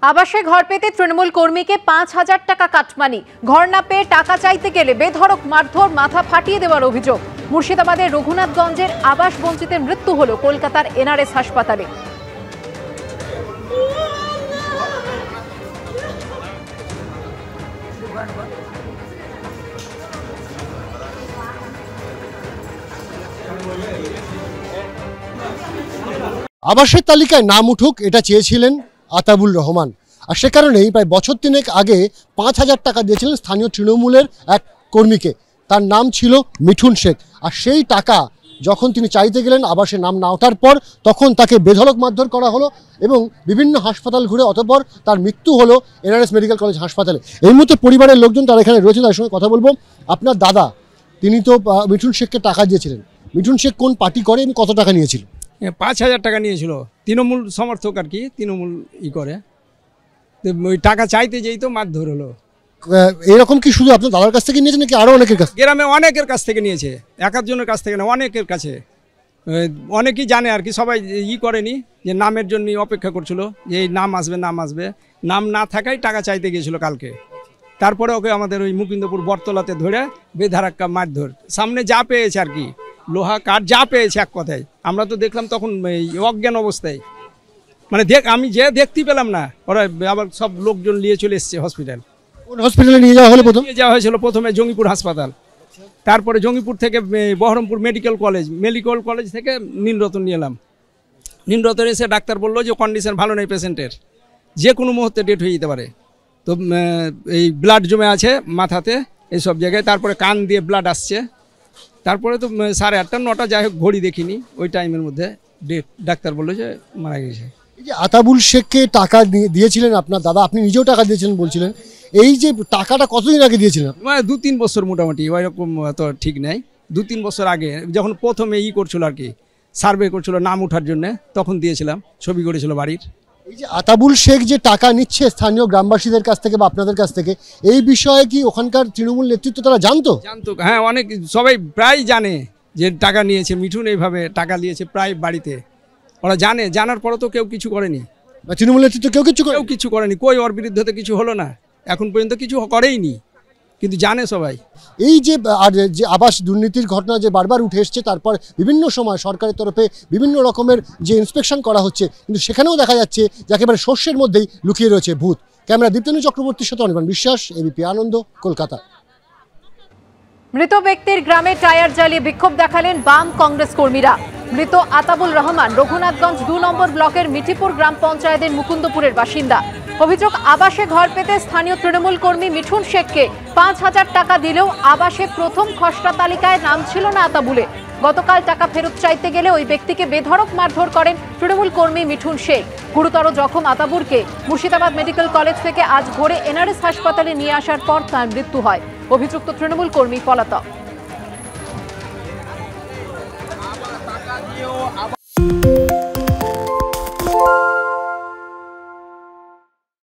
आवासे घर पेते तृणमूल कर्मी के 5,000 टाका काटमानी घर ना पेये टाका चाइते गेले बेधड़क मारधर माथा फाटिए देवार अभियोग। मुर्शिदाबादेर रघुनाथगंजेर आवास बंचितेर मृत्यु हलो कलकातार एनआरएस हासपाताले। आवासेर तालिकाय नाम उठुक एटा चेयेछिलेन आताबुल रहमान और से कारणेई प्राय बछर तीनेक आगे 5,000 टाका दिएछिलेन स्थानीय तृणमूलेर एक कर्मीके। तार नाम छिलो मिठुन शेख और सेई टाका जखन तिनि चाइते गेलेन आवासे नाम ना ओठार पर तखन ताके बेधड़क मारधर करा हलो एबं विभिन्न हासपाताल घुरे अतःपर तार मृत्यु हलो एनआरएस मेडिकल कलेज हासपाताले। एई मुहूर्ते परिवारेर लोकजन तारा एखाने रयेछेन, तार संगे कथा बोलबो। आपनार दादा तिनि तो मिठुन शेखके टाका दिएछिलेन। मिठुन शेख कोन पार्टी करे एबं कत टाका नियेछिलो? 5,000 টাকা নিয়েছিল। তৃণমূল সমর্থক আর কি, তৃণমূল করে ওই টাকা চাইতে যেই তো মারধর হলো। এরকম কি শুধু আপনার দাদার কাছ থেকে নিয়েছে নাকি আরো অনেকের কাছ? গ্রামে অনেকের কাছ থেকে নিয়েছে, এক একজনের কাছ থেকে না, অনেকের কাছে। অনেকেই জানে আর কি, সবাই করেনি যে নামের জন্য অপেক্ষা করছিল যে এই নাম আসবে নাম আসবে, নাম না থাকায় টাকা চাইতে গিয়েছিল কালকে। তারপরে ওকে আমাদের ওই মুকিন্দপুর বটতলাতে ধরে বেধারাক্কা মারধর, সামনে যা পেয়েছে আর কি, লোহা কাঠ যা পেয়েছে এক কথায়। আমরা তো দেখলাম তখন অজ্ঞান অবস্থায়, মানে আমি যে দেখতে পেলাম না, ওরা আবার সব লোকজন নিয়ে চলে এসছে হসপিটাল। কোন হসপিটালে নিয়ে যাওয়া হলো? নিয়ে যাওয়া হয়েছিল প্রথমে জঙ্গিপুর হাসপাতাল, তারপরে জঙ্গিপুর থেকে বহরমপুর মেডিকেল কলেজ থেকে নীলরতন নিয়ে এলাম। নীলরতন এসে ডাক্তার বললো যে কন্ডিশন ভালো নেই পেশেন্টের, যে কোনো মুহূর্তে ডেথ হয়ে যেতে পারে। তো এই ব্লাড জমে আছে মাথাতে এইসব জায়গায়, তারপরে কান দিয়ে ব্লাড আসছে। তারপরে তো 8:30 9টা যাই হোক, ঘড়ি দেখিনি, ওই টাইমের মধ্যে ডাক্তার বললো যে মারা গেছে। এই যে আতাবুল শেখকে টাকা দিয়েছিলেন আপনার দাদা, আপনি নিজেও টাকা দিয়েছিলেন বলছিলেন, এই যে টাকাটা কতদিন আগে দিয়েছিলেন? মানে 2-3 বছর মোটামুটি, ওইরকম তো ঠিক নেই, 2-3 বছর আগে যখন প্রথমে করছিল আর কি, সার্ভে করছিল নাম ওঠার জন্য, তখন দিয়েছিলাম, ছবি করেছিল বাড়ির। এই যে আতাবুল শেখ যে টাকা নিচ্ছে স্থানীয় গ্রামবাসীদের কাছ থেকে বা আপনাদের কাছ থেকে, এই বিষয়ে কি ওখানকার তৃণমূল নেতৃত্ব তারা জানতো? হ্যাঁ, অনেক, সবাই প্রায় জানে যে টাকা নিয়েছে মিঠুন, এইভাবে টাকা নিয়েছে প্রায় বাড়িতে, ওরা জানে। জানার পরও তো কেউ কিছু করেনি, তৃণমূল নেতৃত্ব কেউ কিছু করেনি, কই ওর বিরুদ্ধে কিছু হলো না, এখন পর্যন্ত কিছু করেইনি, কিন্তু জানে সবাই। এই যে আর যে আবাস দুর্নীতির ঘটনা যে বারবার উঠে এসছে, তারপর বিভিন্ন সময় সরকারের তরফে বিভিন্ন রকমের যে ইন্সপেকশন করা হচ্ছে, কিন্তু সেখানেও দেখা যাচ্ছে যে একেবারে শস্যের মধ্যেই লুকিয়ে রয়েছে ভূত। ক্যামেরা দীপ্তেন্দু চক্রবর্তীর সাথে অনির্বাণ বিশ্বাস, এবিপি আনন্দ, কলকাতা। মৃত ব্যক্তির গ্রামে টায়ার জ্বালিয়ে বিক্ষোভ দেখালেন বাম কংগ্রেস কর্মীরা। মৃত আতাবুল রহমান রঘুনাথগঞ্জ 2 নম্বর ব্লকের মিঠিপুর গ্রাম পঞ্চায়েতের মুকুন্দপুরের বাসিন্দা। অভিযোগ, আবাসে ঘর পেতে স্থানীয় তৃণমূল কর্মী মিঠুন শেখকে 5,000 টাকা দিলেও আবাসে প্রথম খসড়া তালিকায় নাম ছিল না আতাবুলে। গতকাল টাকা ফেরত চাইতে গেলে ওই ব্যক্তিকে বেধড়ক মারধর করেন তৃণমূল কর্মী মিঠুন শেখ। গুরুতর জখম আতাবুরকে মুর্শিদাবাদ মেডিকেল কলেজ থেকে আজ ভোরে এনআরএস হাসপাতালে নিয়ে আসার পর তার মৃত্যু হয়। অভিযুক্ত তৃণমূল কর্মী পলাতক।